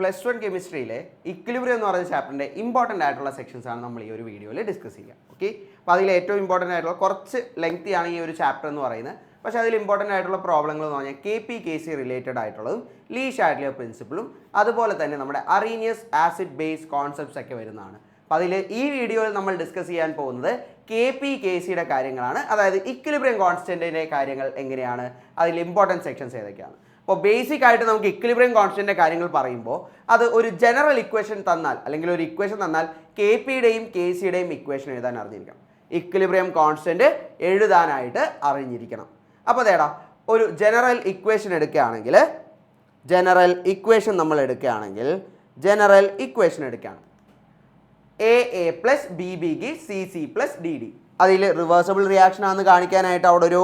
+1 കെമിസ്ട്രിയിലെ equilibrium എന്ന് പറയുന്ന ചാപ്റ്ററിൻ്റെ ഇമ്പോർട്ടൻ്റ് ആയിട്ടുള്ള സെക്ഷൻസ് ആണ് നമ്മൾ ഈ ഒരു വീഡിയോയിൽ ഡിസ്കസ് ചെയ്യുക. ഓക്കെ, അപ്പോൾ അതിൽ ഏറ്റവും ഇമ്പോർട്ടൻ്റ് ആയിട്ടുള്ള കുറച്ച് ലെങ്തി ആണ് ഈ ഒരു ചാപ്റ്റർ എന്ന് പറയുന്നത്. പക്ഷേ അതിൽ ഇമ്പോർട്ടൻ്റ് ആയിട്ടുള്ള പ്രോബ്ലങ്ങൾ എന്ന് പറഞ്ഞാൽ KP/KC റിലേറ്റഡ് ആയിട്ടുള്ളതും ലീ ഷാഡ്ലിയർ പ്രിൻസിപ്പിളും അതുപോലെ തന്നെ നമ്മുടെ അറീനിയസ് ആസിഡ് ബേസ് കോൺസെപ്റ്റ്സ് ഒക്കെ വരുന്നതാണ്. അപ്പോൾ അതിൽ ഈ വീഡിയോയിൽ നമ്മൾ ഡിസ്കസ് ചെയ്യാൻ പോകുന്നത് KP/KCയുടെ കാര്യങ്ങളാണ്. അതായത് ഇക്വിലിബ്രിയം കോൺസ്റ്റൻറ്റിൻ്റെ കാര്യങ്ങൾ എങ്ങനെയാണ്, അതിൽ ഇമ്പോർട്ടൻറ്റ് സെക്ഷൻസ് ഏതൊക്കെയാണ്. അപ്പോൾ ബേസിക് ആയിട്ട് നമുക്ക് ഇക്വിലിബ്രിയം കോൺസ്റ്റൻറ്റിൻ്റെ കാര്യങ്ങൾ പറയുമ്പോൾ അത് ഒരു ജനറൽ ഇക്വേഷൻ തന്നാൽ അല്ലെങ്കിൽ ഒരു ഇക്വേഷൻ തന്നാൽ KPയുടെയും KCയുടെയും ഇക്വേഷൻ എഴുതാൻ അറിഞ്ഞിരിക്കണം. ഇക്വിലിബ്രിയം കോൺസ്റ്റൻറ്റ് എഴുതാനായിട്ട് അറിഞ്ഞിരിക്കണം. അപ്പോൾ അതേടാ ഒരു ജനറൽ ഇക്വേഷൻ എടുക്കുകയാണെങ്കിൽ ജനറൽ ഇക്വേഷൻ എടുക്കുകയാണ് AA + BB = CC + DD. അതിൽ റിവേഴ്സിബിൾ റിയാക്ഷൻ ആണെന്ന് കാണിക്കാനായിട്ട് അവിടെ ഒരു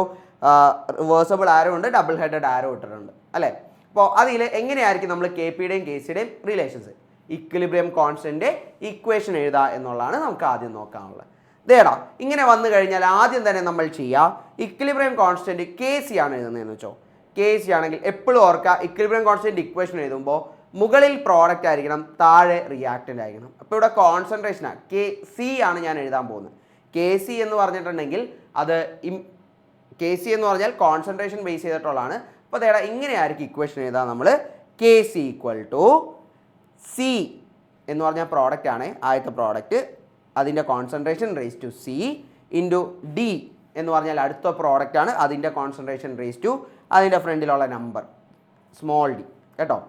റിവേഴ്സിബിൾ ആരോ ഉണ്ട്, ഡബിൾ ഹെഡഡ് ആരോ ഇട്ടിട്ടുണ്ട് അല്ലേ. അപ്പോൾ അതിൽ എങ്ങനെയായിരിക്കും നമ്മൾ KPയുടെയും KCയുടെയും റിലേഷൻസ്, ഇക്വിലിബ്രിയം കോൺസ്റ്റൻറ്റ് ഇക്വേഷൻ എഴുതുക എന്നുള്ളതാണ് നമുക്ക് ആദ്യം നോക്കാനുള്ളത്. ഇതേടാ ഇങ്ങനെ വന്നു കഴിഞ്ഞാൽ ആദ്യം തന്നെ നമ്മൾ ചെയ്യുക ഇക്വിലിബ്രിയം കോൺസ്റ്റൻറ്റ് KC ആണ് എഴുതുന്നതെന്ന് വെച്ചോ. KC ആണെങ്കിൽ എപ്പോഴും ഓർക്കുക, ഇക്വിലിബ്രിയം കോൺസ്റ്റൻറ്റ് ഇക്വേഷൻ എഴുതുമ്പോൾ മുകളിൽ പ്രോഡക്റ്റ് ആയിരിക്കണം, താഴെ റിയാക്റ്റൻ്റ് ആയിരിക്കണം. അപ്പോൾ ഇവിടെ കോൺസെൻട്രേഷനാണ് KC ആണ് ഞാൻ എഴുതാൻ പോകുന്നത്. KC എന്ന് പറഞ്ഞിട്ടുണ്ടെങ്കിൽ അത് KC എന്ന് പറഞ്ഞാൽ കോൺസെൻട്രേഷൻ ബേസ് ചെയ്തിട്ടുള്ളതാണ്. അപ്പോൾ അതേടാ ഇങ്ങനെയായിരിക്കും ഇക്വേഷൻ എഴുതാം നമ്മൾ. KC = C എന്ന് പറഞ്ഞാൽ പ്രോഡക്റ്റ് ആണ്, ആദ്യത്തെ പ്രോഡക്റ്റ്, അതിൻ്റെ concentration raise to C into D എന്ന് പറഞ്ഞാൽ അടുത്ത പ്രോഡക്റ്റ് ആണ്, അതിൻ്റെ കോൺസെൻട്രേഷൻ റേസ് ടു അതിൻ്റെ ഫ്രണ്ടിലുള്ള നമ്പർ സ്മോൾ d കേട്ടോ,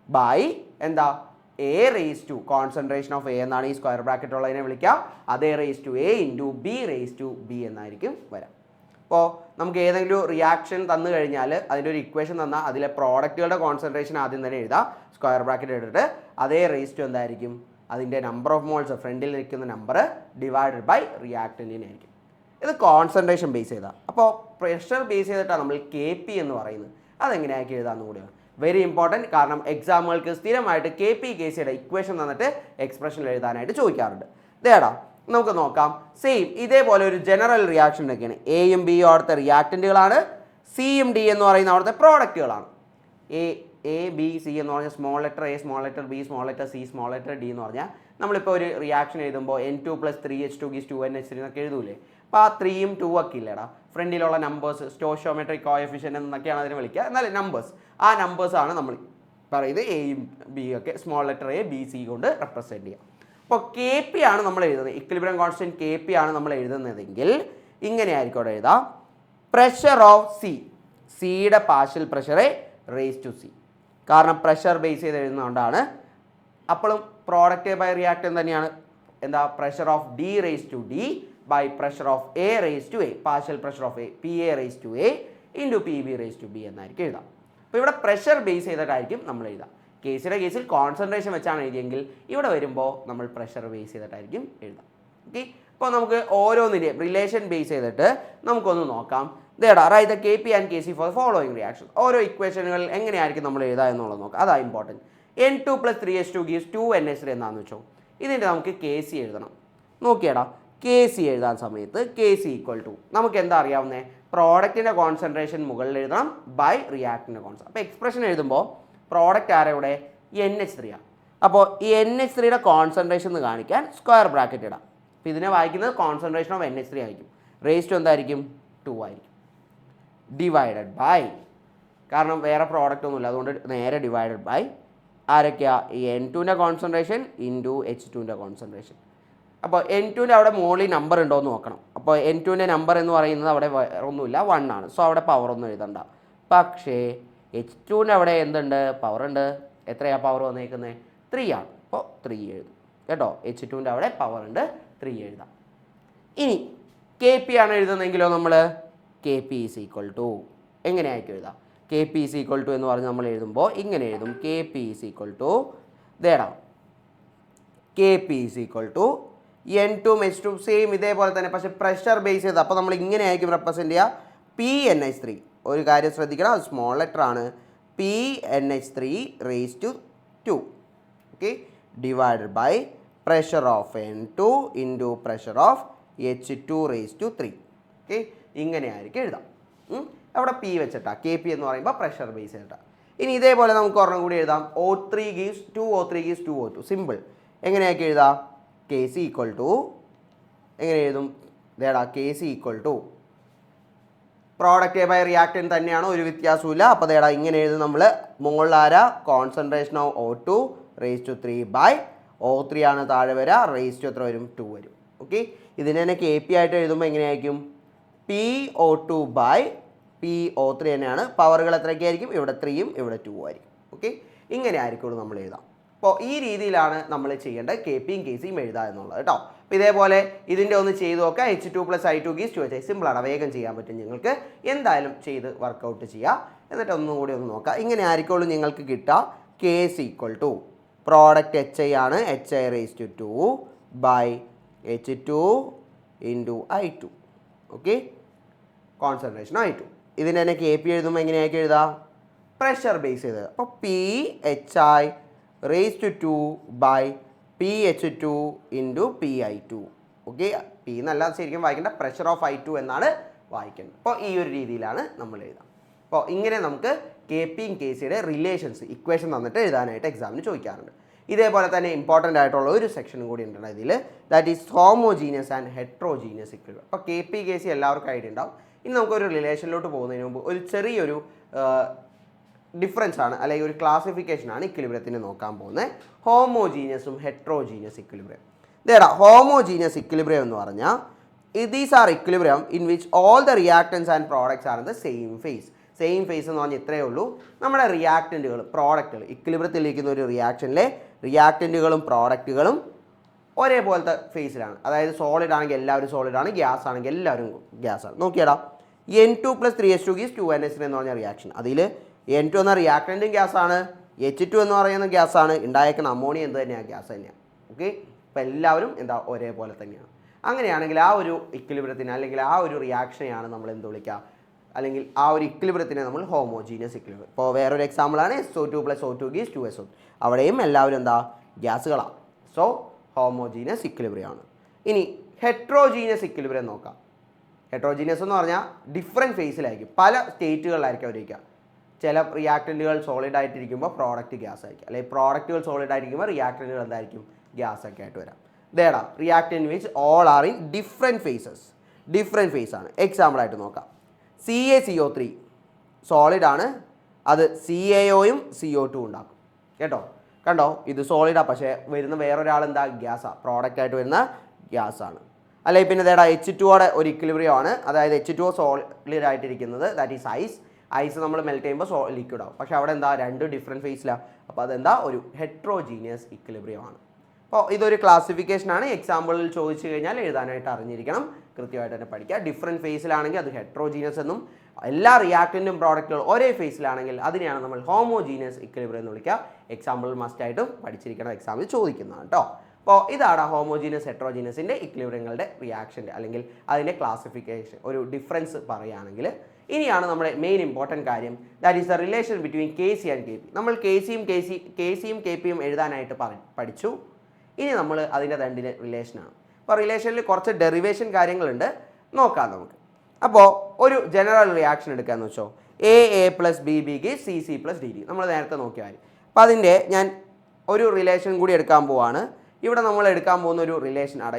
ബൈ എന്താ A raise to concentration of A എന്നാണ് ഈ സ്ക്വയർ ബ്രാക്കറ്റ് ഉള്ളതിനെ വിളിക്കുക, അതേ raise to A into B raise to B എന്നായിരിക്കും വരാം. അപ്പോൾ നമുക്ക് ഏതെങ്കിലും റിയാക്ഷൻ തന്നു കഴിഞ്ഞാൽ അതിൻ്റെ ഒരു ഇക്വേഷൻ തന്നാൽ അതിലെ പ്രോഡക്റ്റുകളുടെ കോൺസെൻട്രേഷൻ ആദ്യം തന്നെ എഴുതാം, സ്ക്വയർ ബ്രാക്കറ്റ് എടുത്തിട്ട് അതേ റേസ് ടു എന്തായിരിക്കും അതിൻ്റെ നമ്പർ ഓഫ് മോൾസ് ഫ്രണ്ടിൽ നിൽക്കുന്ന നമ്പർ ഡിവൈഡഡ് ബൈ റിയാക്റ്റൻറ്റിനെ ആയിരിക്കും. ഇത് കോൺസെൻട്രേഷൻ ബേസ് ചെയ്താൽ. അപ്പോൾ പ്രഷർ ബേസ് ചെയ്തിട്ടാണ് നമ്മൾ KP എന്ന് പറയുന്നത്. അതെങ്ങനെയാക്കി എഴുതാമെന്ന് കൂടിയാണ് വെരി ഇമ്പോർട്ടൻറ്റ്. കാരണം എക്സാമുകൾക്ക് സ്ഥിരമായിട്ട് KP/KCയുടെ ഇക്വേഷൻ തന്നിട്ട് എക്സ്പ്രഷൻ എഴുതാനായിട്ട് ചോദിക്കാറുണ്ട്. ഇതേടാ നമുക്ക് നോക്കാം. സെയിം ഇതേപോലെ ഒരു ജനറൽ റിയാക്ഷൻ ഒക്കെയാണ്. Aയും Bയും അവിടുത്തെ റിയാക്റ്റൻറ്റുകളാണ്, Cയും D എന്ന് പറയുന്ന അവിടുത്തെ പ്രോഡക്റ്റുകളാണ്. A B C എന്ന് പറഞ്ഞാൽ small letter A, small letter B, small letter C, small letter D എന്ന് പറഞ്ഞാൽ നമ്മളിപ്പോൾ ഒരു റിയാക്ഷൻ എഴുതുമ്പോൾ N2 + 3H2 = 2NH3 എന്നൊക്കെ എഴുതൂലേ. അപ്പോൾ ആ 3യും 2 ഒക്കെ ഇല്ലേടാ, ഫ്രണ്ടിലുള്ള നമ്പേഴ്സ് സ്റ്റോഷിയോമെട്രിക് കോഎഫിഷ്യൻ്റ് എന്നൊക്കെയാണ് അതിനെ വിളിക്കുക. എന്നാൽ നമ്പേഴ്സ്, ആ നമ്പേഴ്സാണ് നമ്മൾ പറയുന്നത് Aയും Bയും ഒക്കെ small letter A B C കൊണ്ട് റെപ്രസെൻറ്റ് ചെയ്യാം. അപ്പോൾ KP ആണ് നമ്മൾ എഴുതുന്നത്, ഇക്വിലിബ്രിയം കോൺസ്റ്റൻറ്റ് KP ആണ് നമ്മൾ എഴുതുന്നതെങ്കിൽ ഇങ്ങനെയായിരിക്കും അവിടെ എഴുതാം. പ്രഷർ ഓഫ് സിയുടെ പാർഷ്യൽ പ്രഷറെ റേസ് ടു C. കാരണം പ്രഷർ ബേസ് ചെയ്ത് എഴുതുന്നതുകൊണ്ടാണ്. അപ്പോഴും പ്രോഡക്റ്റ് ബൈ റിയാക്റ്റൻ തന്നെയാണ്. എന്താ, pressure of D raise to D by pressure of A raise to A, partial pressure of PA raise to A into PB raise to B എന്നായിരിക്കും എഴുതാം. അപ്പോൾ ഇവിടെ പ്രഷർ ബേസ് ചെയ്തിട്ടായിരിക്കും നമ്മൾ എഴുതാം. കേസിയുടെ കേസിൽ കോൺസെൻട്രേഷൻ വെച്ചാണ് എഴുതിയെങ്കിൽ ഇവിടെ വരുമ്പോൾ നമ്മൾ പ്രഷർ ബേസ് ചെയ്തിട്ടായിരിക്കും എഴുതാം. ഓക്കെ, അപ്പോൾ നമുക്ക് ഓരോന്നിൻ്റെയും റിലേഷൻ ബേസ് ചെയ്തിട്ട് നമുക്കൊന്ന് നോക്കാം. ഇതേടാ write the KP and KC for the following reaction. ഓരോ ഇക്വേഷനുകൾ എങ്ങനെയായിരിക്കും നമ്മൾ എഴുതുക എന്നുള്ളത് നോക്കാം, അതാണ് ഇമ്പോർട്ടൻറ്റ്. N2 + 3H2 = 2NH3 എന്നാന്ന് വെച്ചോ. ഇതിൻ്റെ നമുക്ക് KC എഴുതണം. നോക്കിയടാ KC എഴുതാൻ സമയത്ത് KC = നമുക്ക് എന്താ അറിയാവുന്നത്, പ്രോഡക്റ്റിൻ്റെ കോൺസെൻട്രേഷൻ മുകളിൽ എഴുതണം ബൈ റിയാക്റ്റിൻ്റെ കോൺസെൻട്രേഷൻ. അപ്പോൾ എക്സ്പ്രഷൻ എഴുതുമ്പോൾ പ്രോഡക്റ്റ് ആരെവിടെ NH3 ആണ്. അപ്പോൾ ഈ NH3യുടെ കോൺസെൻട്രേഷൻ എന്ന് കാണിക്കാൻ സ്ക്വയർ ബ്രാക്കറ്റ് ഇടാം. അപ്പോൾ ഇതിനെ വായിക്കുന്നത് കോൺസെൻട്രേഷൻ ഓഫ് NH3 ആയിരിക്കും. റേസ് ടു എന്തായിരിക്കും 2 ആയിരിക്കും, ഡിവൈഡഡ് ബൈ, കാരണം വേറെ പ്രോഡക്റ്റ് ഒന്നുമില്ല അതുകൊണ്ട് നേരെ ഡിവൈഡഡ് ബൈ ആരൊക്കെയാണ്, ഈ N2ൻ്റെ കോൺസെൻട്രേഷൻ ഇൻറ്റു H2ൻ്റെ കോൺസെൻട്രേഷൻ. അപ്പോൾ N2ൻ്റെ അവിടെ മുകളിൽ നമ്പർ ഉണ്ടോ എന്ന് നോക്കണം. അപ്പോൾ N2ൻ്റെ നമ്പർ എന്ന് പറയുന്നത് അവിടെ ഒന്നുമില്ല, 1 ആണ്. സോ അവിടെ പവർ ഒന്നും എഴുതണ്ട. പക്ഷേ H2ൻ്റെ അവിടെ എന്തുണ്ട്, പവർ ഉണ്ട്. എത്രയാണ് പവർ വന്നേക്കുന്നത്, 3 ആണ്. അപ്പോൾ 3 എഴുതും കേട്ടോ. H2ൻ്റെ അവിടെ പവർ ഉണ്ട്, 3 എഴുതാം. ഇനി KP ആണ് എഴുതുന്നതെങ്കിലോ നമ്മൾ KP = എങ്ങനെയായിരിക്കും എഴുതാം, KP = എന്ന് പറഞ്ഞ് നമ്മൾ എഴുതുമ്പോൾ ഇങ്ങനെ എഴുതും. KP ഇതേടാ KP N2 H2 same ഇതേപോലെ തന്നെ, പക്ഷേ പ്രഷർ ബേസ് ചെയ്ത്. അപ്പോൾ നമ്മൾ ഇങ്ങനെയായിരിക്കും റെപ്രസെൻറ്റ് ചെയ്യുക, PNH3. ഒരു കാര്യം ശ്രദ്ധിക്കണം, അത് സ്മോൾ ലെറ്റർ ആണ്, PNH3 raise to 2. Okay, divided by pressure of N2 into pressure of H2 raise to 3. Okay, ഇങ്ങനെയായിരിക്കും എഴുതാം. അവിടെ P വെച്ചിട്ടാണ് KP എന്ന് പറയുമ്പോൾ പ്രഷർ ബേസ് ചെയ്തിട്ടാണ്. ഇനി ഇതേപോലെ നമുക്ക് ഒരെണ്ണം കൂടി എഴുതാം. O3 gives 2O3 gives 2O2. Simple. എങ്ങനെയൊക്കെ എഴുതാം? Kc ഈക്വൽ ടു എങ്ങനെ എഴുതും? ഇതേടാ Kc equal to product by reactant തന്നെയാണ്, ഒരു വ്യത്യാസമില്ല. അപ്പോൾ അതേടാ ഇങ്ങനെ എഴുതും നമ്മൾ. മുകളിലാര concentration of O2 raise to 3/O3 ആണ് താഴെ വരിക, റേസ് ടു എത്ര വരും? 2 വരും. ഓക്കെ, ഇതിനെ തന്നെ Kp ആയിട്ട് എഴുതുമ്പോൾ എങ്ങനെയായിരിക്കും? PO2/PO3 തന്നെയാണ്. പവറുകൾ എത്രയൊക്കെ ആയിരിക്കും? ഇവിടെ 3യും ഇവിടെ 2 ആയിരിക്കും. ഓക്കെ, ഇങ്ങനെ ആയിരിക്കുള്ളൂ നമ്മൾ എഴുതാം. അപ്പോൾ ഈ രീതിയിലാണ് നമ്മൾ ചെയ്യേണ്ടത്, Kpയും Kcയും എഴുതുക എന്നുള്ളത് കേട്ടോ. അപ്പോൾ ഇതേപോലെ ഇതിൻ്റെ ഒന്ന് ചെയ്ത് നോക്കുക. H2 + I2 gives 2H. സിമ്പിളാണ്, വേഗം ചെയ്യാൻ പറ്റും നിങ്ങൾക്ക്. എന്തായാലും ചെയ്ത് വർക്കൗട്ട് ചെയ്യുക. എന്നിട്ട് ഒന്നും കൂടി ഒന്ന് നോക്കുക. ഇങ്ങനെ ആയിരിക്കുള്ളൂ നിങ്ങൾക്ക് കിട്ടുക. Kc equal to product HI ആണ്, HI raise to 2/H2 into I2. Okay, concentration I2. ഇതിൻ്റെ തന്നെ Kp എഴുതുമ്പോൾ എങ്ങനെയായിരിക്കും എഴുതാം? പ്രഷർ ബേസ് ചെയ്തത്. അപ്പോൾ PHI raise to 2/PH2 into PI2. Okay, P എന്നല്ല ശരിക്കും വായിക്കേണ്ട, പ്രഷർ ഓഫ് I2 എന്നാണ് വായിക്കേണ്ടത്. അപ്പോൾ ഈ ഒരു രീതിയിലാണ് നമ്മൾ എഴുതാം. അപ്പോൾ ഇങ്ങനെ നമുക്ക് Kpയും Kcയുടെ റിലേഷൻസ് ഇക്വേഷൻ തന്നിട്ട് എഴുതാനായിട്ട് എക്സാമിന് ചോദിക്കാറുണ്ട്. ഇതേപോലെ തന്നെ ഇമ്പോർട്ടൻ്റ് ആയിട്ടുള്ള ഒരു സെക്ഷനും കൂടി ഉണ്ട് ഇതിൽ, that is homogeneous and heterogeneous equilibrium. അപ്പോൾ Kp Kc എല്ലാവർക്കും ഐഡിയ ഉണ്ടാവും. ഇനി നമുക്കൊരു റിലേഷനിലോട്ട് പോകുന്നതിന് മുമ്പ് ഒരു ചെറിയൊരു ഡിഫറൻസ് ആണ്, അല്ലെങ്കിൽ ഒരു ക്ലാസിഫിക്കേഷനാണ് ഇക്വിലിബ്രിയത്തിന് നോക്കാൻ പോകുന്നത്. ഹോമോജീനിയസും ഹെട്രോജീനിയസ് ഇക്വിലിബ്രിയം. ഇതേടാ ഹോമോജീനിയസ് ഇക്വിലിബ്രിയം എന്ന് പറഞ്ഞാൽ these are equilibrium in which all the reactants and products are in the same phase. Same phase എന്ന് പറഞ്ഞാൽ ഇത്രയേ ഉള്ളൂ. നമ്മുടെ റിയാക്റ്റൻറ്റുകൾ, പ്രോഡക്റ്റുകൾ, ഇക്വിലിബ്രിയത്തിലിരിക്കുന്ന ഒരു റിയാക്ഷനിലെ റിയാക്റ്റൻറ്റുകളും പ്രോഡക്റ്റുകളും ഒരേപോലത്തെ ഫേസിലാണ്. അതായത് സോളിഡ് ആണെങ്കിൽ എല്ലാവരും സോളിഡാണ്, ഗ്യാസ് ആണെങ്കിൽ എല്ലാവരും ഗ്യാസാണ്. നോക്കിയടാ, N2 + 3H2 gives 2NH3 എന്ന് പറഞ്ഞ റിയാക്ഷൻ. അതിൽ N2 എന്ന റിയാക്റ്റൻറ്റും ഗ്യാസാണ്, H2 എന്ന് പറയുന്ന ഗ്യാസാണ്, ഉണ്ടായേക്കുന്ന അമോണിയ എന്ത് തന്നെയാണ്? ഗ്യാസ് തന്നെയാണ്. ഓക്കെ, അപ്പോൾ എല്ലാവരും എന്താ ഒരേപോലെ തന്നെയാണ്. അങ്ങനെയാണെങ്കിൽ ആ ഒരു ഇക്വിലിബ്രിയത്തിന് അല്ലെങ്കിൽ ആ ഒരു റിയാക്ഷനെയാണ് നമ്മൾ എന്ത് വിളിക്കുക? അല്ലെങ്കിൽ ആ ഒരു ഇക്വിലിബ്രിയത്തിനെ നമ്മൾ ഹോമോജീനിയസ് ഇക്വിലിബ്രിയം. ഇപ്പോൾ വേറൊരു എക്സാമ്പിളാണ് SO2 + O2 gives 2SO. അവിടെയും എല്ലാവരും എന്താ? ഗ്യാസുകളാണ്. സോ ഹോമോജീനിയസ് ഇക്വിലിബ്രിയം ആണ്. ഇനി ഹെട്രോജീനിയസ് ഇക്വിലിബ്രിയം നോക്കാം. ഹെട്രോജീനിയസ് എന്ന് പറഞ്ഞാൽ ഡിഫറെൻറ്റ് ഫേസിലായിരിക്കും, പല സ്റ്റേറ്റുകളിലായിരിക്കും അവരിക്കുക. ചില റിയാക്റ്റൻറ്റുകൾ സോളിഡ് ആയിട്ടിരിക്കുമ്പോൾ പ്രോഡക്റ്റ് ഗ്യാസ് ആയിരിക്കും, അല്ലെങ്കിൽ പ്രോഡക്റ്റുകൾ സോളിഡ് ആയിരിക്കുമ്പോൾ റിയാക്റ്റൻറ്റുകൾ എന്തായിരിക്കും? ഗ്യാസ് ഒക്കെ ആയിട്ട് വരാം. ഇതേടാ reactant which all are in different phases. Different phase ആണ്. എക്സാമ്പിളായിട്ട് നോക്കാം. CaCO3 സോളിഡാണ്, അത് CaOയും CO2 ഉണ്ടാക്കും കേട്ടോ. കണ്ടോ, ഇത് സോളിഡാണ്, പക്ഷേ വരുന്ന വേറൊരാൾ എന്താ? ഗ്യാസാണ്, പ്രോഡക്റ്റായിട്ട് വരുന്ന ഗ്യാസാണ്. അല്ലെങ്കിൽ പിന്നെ ഇതേടാ H2യുടെ ഒരു ഇക്വിലിബ്രിയം ആണ്. അതായത് H2O സോളിഡ് ആയിട്ടിരിക്കുന്നത്, ദാറ്റ് ഈസ് ഐസ്. ഐസ് നമ്മൾ മെൽറ്റ് ചെയ്യുമ്പോൾ ലിക്വിഡ് ആവും, പക്ഷേ അവിടെ എന്താ? രണ്ട് ഡിഫറെൻറ്റ് ഫേസിലാണ്. അപ്പോൾ അതെന്താ? ഒരു ഹെട്രോജീനിയസ് ഇക്വിലിബ്രിയം ആണ്. അപ്പോൾ ഇതൊരു ക്ലാസിഫിക്കേഷനാണ്. എക്സാമ്പിളിൽ ചോദിച്ചു കഴിഞ്ഞാൽ എഴുതാനായിട്ട് അറിഞ്ഞിരിക്കണം, കൃത്യമായിട്ട് തന്നെ പഠിക്കുക. ഡിഫറെൻറ്റ് ഫേസിലാണെങ്കിൽ അത് ഹെട്രോജീനിയസ് എന്നും, എല്ലാ റിയാക്റ്റൻറ്റും പ്രോഡക്റ്റുകളും ഒരേ ഫേസിലാണെങ്കിൽ അതിനെയാണ് നമ്മൾ ഹോമോജീനിയസ് ഇക്വിലിബ്രിയം എന്ന് വിളിക്കുക. എക്സാമ്പിൾ മസ്റ്റായിട്ടും പഠിച്ചിരിക്കണം, എക്സാമിൽ ചോദിക്കുന്നതാണ് കേട്ടോ. അപ്പോൾ ഇതാണ് ഹോമോജീനിയസ് ഹെട്രോജീനിയസിൻ്റെ ഇക്വിലിബ്രിയങ്ങളുടെ റിയാക്ഷൻ്റെ അല്ലെങ്കിൽ അതിൻ്റെ ക്ലാസിഫിക്കേഷൻ, ഒരു ഡിഫറൻസ് പറയുകയാണെങ്കിൽ. ഇനിയാണ് നമ്മുടെ മെയിൻ ഇമ്പോർട്ടൻറ്റ് കാര്യം, that is the relation between Kc and Kp. നമ്മൾ Kcയും Kpയും എഴുതാനായിട്ട് പഠിച്ചു. ഇനി നമ്മൾ അതിൻ്റെ രണ്ടിൻ്റെ റിലേഷനാണ്. അപ്പോൾ റിലേഷനിൽ കുറച്ച് ഡെറിവേഷൻ കാര്യങ്ങളുണ്ട്, നോക്കാം നമുക്ക്. അപ്പോൾ ഒരു ജനറൽ റിയാക്ഷൻ എടുക്കാമെന്ന് വെച്ചോ, AA + BB gives CC + DD. നമ്മൾ നേരത്തെ നോക്കിയാൽ. അപ്പോൾ അതിൻ്റെ ഞാൻ ഒരു റിലേഷൻ കൂടി എടുക്കാൻ പോവാണ്. ഇവിടെ നമ്മൾ എടുക്കാൻ പോകുന്ന ഒരു റിലേഷൻ ആണ്,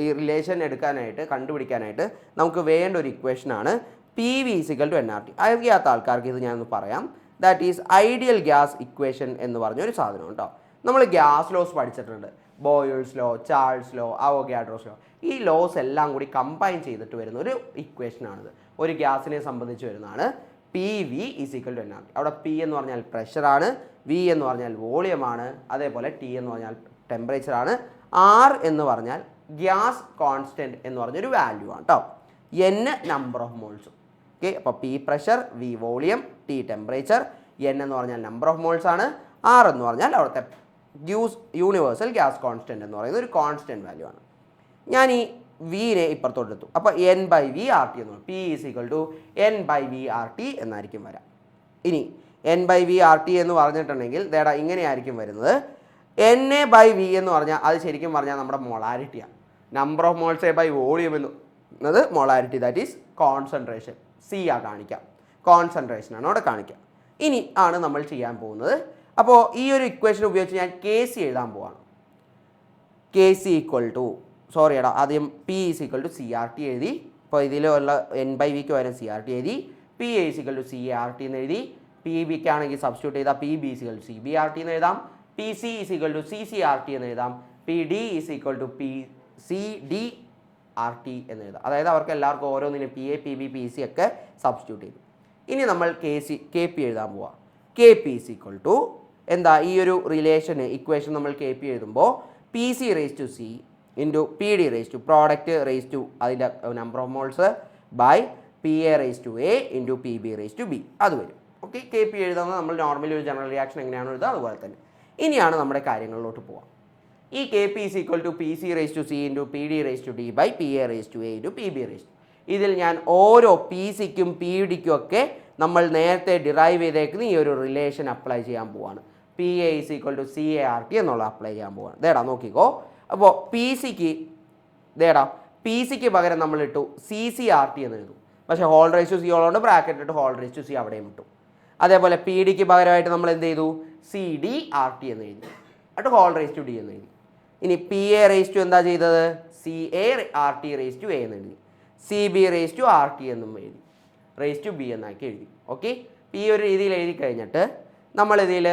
ഈ റിലേഷൻ എടുക്കാനായിട്ട് കണ്ടുപിടിക്കാനായിട്ട് നമുക്ക് വേണ്ട ഒരു ഇക്വേഷനാണ് PV = nRT. അറിയാത്ത ആൾക്കാർക്ക് ഇത് ഞാനൊന്ന് പറയാം. That is ideal gas equation എന്ന് പറഞ്ഞൊരു സാധനം കേട്ടോ. നമ്മൾ ഗ്യാസ് ലോസ് പഠിച്ചിട്ടുണ്ട്, Boyle's law, Charles law, Avogadro's law. ഈ ലോസ് എല്ലാം കൂടി കമ്പൈൻ ചെയ്തിട്ട് വരുന്ന ഒരു ഇക്വേഷനാണിത്. ഒരു ഗ്യാസിനെ സംബന്ധിച്ച് വരുന്നതാണ് PV = nRT. അവിടെ P എന്ന് പറഞ്ഞാൽ പ്രഷറാണ്, V എന്ന് പറഞ്ഞാൽ വോളിയമാണ്, അതേപോലെ T എന്ന് പറഞ്ഞാൽ ടെമ്പറേച്ചറാണ്, R എന്ന് പറഞ്ഞാൽ ഗ്യാസ് കോൺസ്റ്റൻറ്റ് എന്ന് പറഞ്ഞൊരു വാല്യൂ ആണ് കേട്ടോ. N number of moles. Okay, അപ്പോൾ P pressure, V volume, T temperature. N എന്ന് പറഞ്ഞാൽ നമ്പർ ഓഫ് മോൾസ് ആണ്, R എന്ന് പറഞ്ഞാൽ അവിടുത്തെ യൂണിവേഴ്സൽ ഗ്യാസ് കോൺസ്റ്റൻറ്റ് എന്ന് പറയുന്ന ഒരു കോൺസ്റ്റൻറ്റ് വാല്യൂ ആണ്. ഞാൻ ഈ വിനെ ഇപ്പുറത്തോട്ടെടുത്തു, അപ്പോൾ N/V/RT എന്ന് പറയും. P = N/V/RT എന്നായിരിക്കും വരാം. ഇനി N/V/RT എന്ന് പറഞ്ഞിട്ടുണ്ടെങ്കിൽ ദേടാ ഇങ്ങനെയായിരിക്കും വരുന്നത്. Na/V എന്ന് പറഞ്ഞാൽ അത് ശരിക്കും പറഞ്ഞാൽ നമ്മുടെ മൊളാരിറ്റിയാണ്. Number of moles by volume എന്നത് molarity, that is concentration. C ആ കാണിക്കാം, കോൺസെൻട്രേഷനാണ് അവിടെ കാണിക്കുക. ഇനി ആണ് നമ്മൾ ചെയ്യാൻ പോകുന്നത്. അപ്പോൾ ഈ ഒരു ഇക്വേഷൻ ഉപയോഗിച്ച് ഞാൻ കെ സി എഴുതാൻ പോവാണ്. കെ സി ഈക്വൽ ടു ആദ്യം P is equal to C R T എഴുതി. ഇപ്പോൾ ഇതിലുള്ള എൻ ബൈ വിക്ക് പകരം സി ആർ ടി എഴുതി. P A is equal to C A R T എന്ന് എഴുതി. പി ബിക്ക് ആണെങ്കിൽ സബ്സ്റ്റിറ്റ്യൂട്ട് ചെയ്താൽ P B is equal to C B R T എന്ന് എഴുതാം. P C is equal to C C R T എന്ന് എഴുതാം. P D is equal to P C D R T എന്ന് എഴുതാം. അതായത് അവർക്ക് എല്ലാവർക്കും ഓരോന്നിനും P A P B P C ഒക്കെ സബ്സ്റ്റിറ്റ്യൂട്ട് ചെയ്തു. ഇനി നമ്മൾ കെ പി എഴുതാൻ പോവാം. K P is equal to എന്താ, ഈ ഒരു റിലേഷന് ഇക്വേഷൻ നമ്മൾ കെ പി എഴുതുമ്പോൾ P C raise to C into P D raise to product raise to അതിൻ്റെ number of moles by P A raise to A into P B raise to B അത് വരും. Okay, K P എഴുതുന്നത് നമ്മൾ normally ഒരു general reaction എങ്ങനെയാണ് എഴുതുക അതുപോലെ തന്നെ. ഇനിയാണ് നമ്മുടെ കാര്യങ്ങളിലോട്ട് പോവാം. ഈ K P is equal to P C raise to C into P D raise to D by P A raise to A into P B raise to. ഇതിൽ ഞാൻ ഓരോ പി സിക്കും പി ഡിക്കും ഒക്കെ നമ്മൾ നേരത്തെ ഡിറൈവ് ചെയ്തേക്കുന്ന ഈ ഒരു റിലേഷൻ അപ്ലൈ ചെയ്യാൻ പോവാണ്. P A is equal to C A R T എന്നുള്ള അപ്ലൈ ചെയ്യാൻ പോവാണ്. ദേടാ നോക്കിക്കോ. അപ്പോൾ പി സിക്ക് പകരം നമ്മൾ ഇട്ടു സി സി ആർ ടി എന്ന് എഴുതും. പക്ഷേ ഹോൾ റേസ് ടു സി ഉള്ളതുകൊണ്ട് ബ്രാക്കറ്റ് ഇട്ട് ഹോൾ റേസ് ടു സി അവിടെയും ഇട്ടു. അതേപോലെ പി ഡിക്ക് പകരമായിട്ട് നമ്മൾ എന്ത് ചെയ്തു, സി ഡി ആർ ടി എന്ന് എഴുതി, എന്നിട്ട് ഹോൾ റേസ് ടു ഡി എന്ന് എഴുതി. ഇനി പി എ റേസ് ടു എന്താ ചെയ്തത്, C A R T raise to A എന്ന് എഴുതി. C B raise to R T എന്നും എഴുതി, റേസ് ടു ബി എന്നാക്കി എഴുതി. ഓക്കെ, ഈ ഒരു രീതിയിൽ എഴുതി കഴിഞ്ഞിട്ട് നമ്മളിതിൽ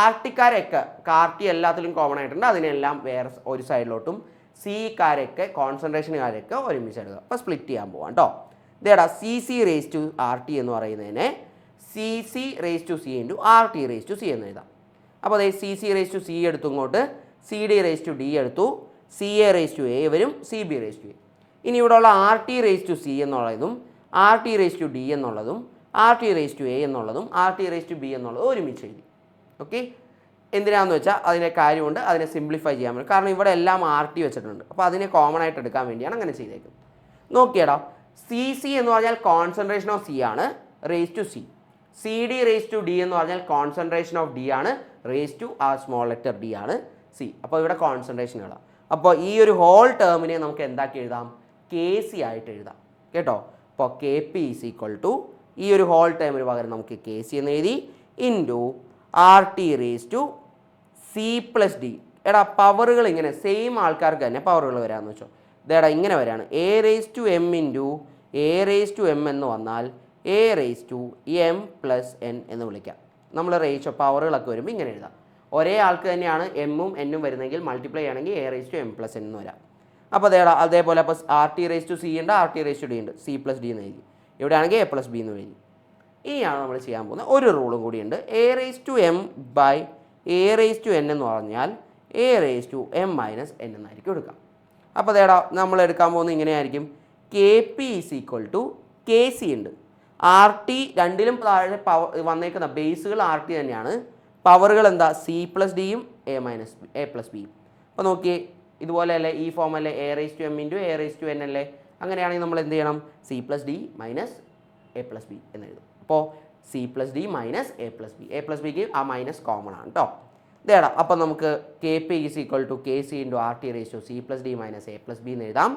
ആർ ടിക്കാരൊക്കെ ആർ ടി എല്ലാത്തിലും കോമൺ ആയിട്ടുണ്ട്, അതിനെല്ലാം വേറെ ഒരു സൈഡിലോട്ടും സിക്കാരൊക്കെ കോൺസെൻട്രേഷനുകാരൊക്കെ ഒരുമിച്ച് എഴുതുക. അപ്പോൾ സ്പ്ലിറ്റ് ചെയ്യാൻ പോവാം കേട്ടോ. ഇതേടാ C C raise to R T എന്ന് പറയുന്നതിനെ C C raise to C into R T raise to C എന്ന് എഴുതാം. അപ്പോൾ അതായത് C C raise to C എടുത്തു, ഇങ്ങോട്ട് C D raise to D എടുത്തു, C A raise to A വരും, C B raise to A. ഇനി ഇവിടെയുള്ള R T raise to C എന്നുള്ളതും R T raise to D എന്നുള്ളതും R T raise to A എന്നുള്ളതും R T raise to B എന്നുള്ളതും ഒരുമിച്ച് എഴുതി. ഓക്കെ, എന്തിനാണെന്ന് വെച്ചാൽ അതിൻ്റെ കാര്യമുണ്ട്, അതിനെ സിംപ്ലിഫൈ ചെയ്യാൻ പറ്റും. കാരണം ഇവിടെ എല്ലാം ആർ ടി വെച്ചിട്ടുണ്ട്, അപ്പോൾ അതിനെ കോമൺ ആയിട്ട് എടുക്കാൻ വേണ്ടിയാണ് അങ്ങനെ ചെയ്തേക്കുന്നത്. നോക്കിയടാ, സി സി എന്ന് പറഞ്ഞാൽ കോൺസെൻട്രേഷൻ ഓഫ് സി ആണ്, raise to C. C D raise to D എന്ന് പറഞ്ഞാൽ കോൺസെൻട്രേഷൻ ഓഫ് ഡി ആണ്, റേസ് ടു ആ സ്മോൾ ലെറ്റർ ഡി ആണ് സി. അപ്പോൾ ഇവിടെ കോൺസെൻട്രേഷൻ എഴുതാം. അപ്പോൾ ഈ ഒരു ഹോൾ ടേമിനെ നമുക്ക് എന്താക്കി എഴുതാം, കെ സി ആയിട്ട് എഴുതാം കേട്ടോ. അപ്പോൾ K P is equal to ഈ ഒരു ഹോൾ ടേമിന് പകരം നമുക്ക് കെ സി എന്ന് എഴുതി into R T raise to C plus D. എടാ പവറുകൾ ഇങ്ങനെ സെയിം ആൾക്കാർക്ക് തന്നെ പവറുകൾ വരാമെന്ന് വെച്ചോ. ഇതേടാ ഇങ്ങനെ വരാണ്, A raise to M into A raise to M എന്ന് വന്നാൽ A raise to M plus N എന്ന് വിളിക്കാം. നമ്മൾ റേസ് പവറുകളൊക്കെ വരുമ്പോൾ ഇങ്ങനെ എഴുതാം. ഒരേ ആൾക്ക് തന്നെയാണ് എമ്മും എന്നും വരുന്നെങ്കിൽ മൾട്ടിപ്ലൈ ആണെങ്കിൽ A raise to M plus N എന്ന് വരാം. അപ്പോൾ അതേപോലെ അപ്പോൾ R T raise to C ഉണ്ട്, R T raise to D ഉണ്ട്, സി പ്ലസ് ഡി എന്ന് എഴുതി. ഇവിടെ ആണെങ്കിൽ എ പ്ലസ് ബി എന്ന് എഴുതി. ഇനിയാണ് നമ്മൾ ചെയ്യാൻ പോകുന്നത് ഒരു റൂളും കൂടിയുണ്ട്. A raise to M by A raise to N എന്ന് പറഞ്ഞാൽ A raise to M minus N എന്നായിരിക്കും എടുക്കാം. അപ്പോൾ നമ്മൾ എടുക്കാൻ പോകുന്നത് ഇങ്ങനെയായിരിക്കും. K P is equal to K C ഉണ്ട്, ആർ ടി രണ്ടിലും താഴെ വന്നേക്കുന്ന ബേസുകൾ ആർ ടി തന്നെയാണ്, പവറുകൾ എന്താ സി പ്ലസ് ഡിയും എ പ്ലസ് ബിയും. അപ്പോൾ നോക്കിയേ, ഇതുപോലെ അല്ലേ ഈ ഫോം അല്ലേ, A raise to M into A raise to N അല്ലേ. അങ്ങനെയാണെങ്കിൽ നമ്മൾ എന്ത് ചെയ്യണം, C plus D minus A plus B എന്ന് എഴുതും. അപ്പോൾ C plus D minus A plus ബിക്ക് ആ മൈനസ് കോമൺ ആണ് കേട്ടോ. ഇതേടാ അപ്പോൾ നമുക്ക് K P is equal to K C into R T raise to C plus D minus A plus B എന്ന് എഴുതാം.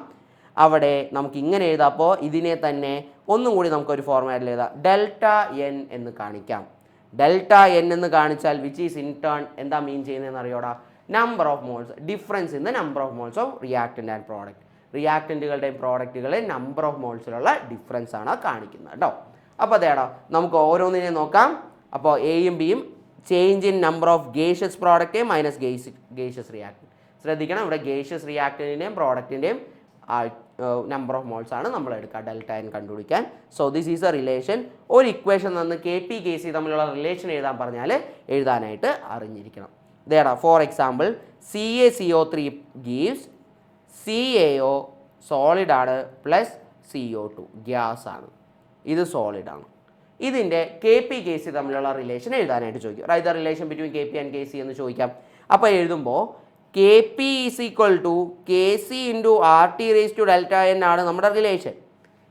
അവിടെ നമുക്ക് ഇങ്ങനെ എഴുതാം. അപ്പോൾ ഇതിനെ തന്നെ ഒന്നും കൂടി നമുക്കൊരു ഫോർമാറ്റിൽ എഴുതാം, ഡെൽറ്റ എൻ എന്ന് കാണിക്കാം. ഡെൽറ്റ എൻ എന്ന് കാണിച്ചാൽ വിച്ച് ഈസ് ഇൻ ടേൺ എന്താ മീൻ ചെയ്യുന്നതെന്ന് അറിയോടാ, number of moles, difference in the number of moles of reactant and product. റിയാക്റ്റൻറ്റുകളുടെയും പ്രോഡക്റ്റുകളുടെയും നമ്പർ ഓഫ് മോൾസിലുള്ള ഡിഫറൻസ് ആണ് കാണിക്കുന്നത് കേട്ടോ. അപ്പോൾ അതേടാ നമുക്ക് ഓരോന്നിനെയും നോക്കാം. അപ്പോൾ എയും ബിയും change in number of gaseous product minus gaseous reactant. ശ്രദ്ധിക്കണം, ഇവിടെ ഗേഷ്യസ് റിയാക്റ്റൻറ്റിൻ്റെയും പ്രോഡക്റ്റിൻ്റെയും നമ്പർ ഓഫ് മോൾസ് ആണ് നമ്മൾ എടുക്കുക ഡെൽറ്റ എൻ കണ്ടുപിടിക്കാൻ. So this is a relation. ഒരു ഇക്വേഷൻ തന്ന് കെ പി കെ സി തമ്മിലുള്ള റിലേഷൻ എഴുതാൻ പറഞ്ഞാൽ എഴുതാനായിട്ട് അറിഞ്ഞിരിക്കണം. ഇതേടാ for example CaCO3 gives CaO solid ആണ് പ്ലസ് CO2 ഗ്യാസ് ആണ്, ഇത് സോളിഡ് ആണ്. ഇതിൻ്റെ കെ പി കെ സി തമ്മിലുള്ള റിലേഷൻ എഴുതാനായിട്ട് ചോദിക്കും. Write the relation between K P and K C എന്ന് ചോദിക്കാം. അപ്പോൾ എഴുതുമ്പോൾ K P is equal to K C into R T raise to delta N ആണ് നമ്മുടെ റിലേഷൻ.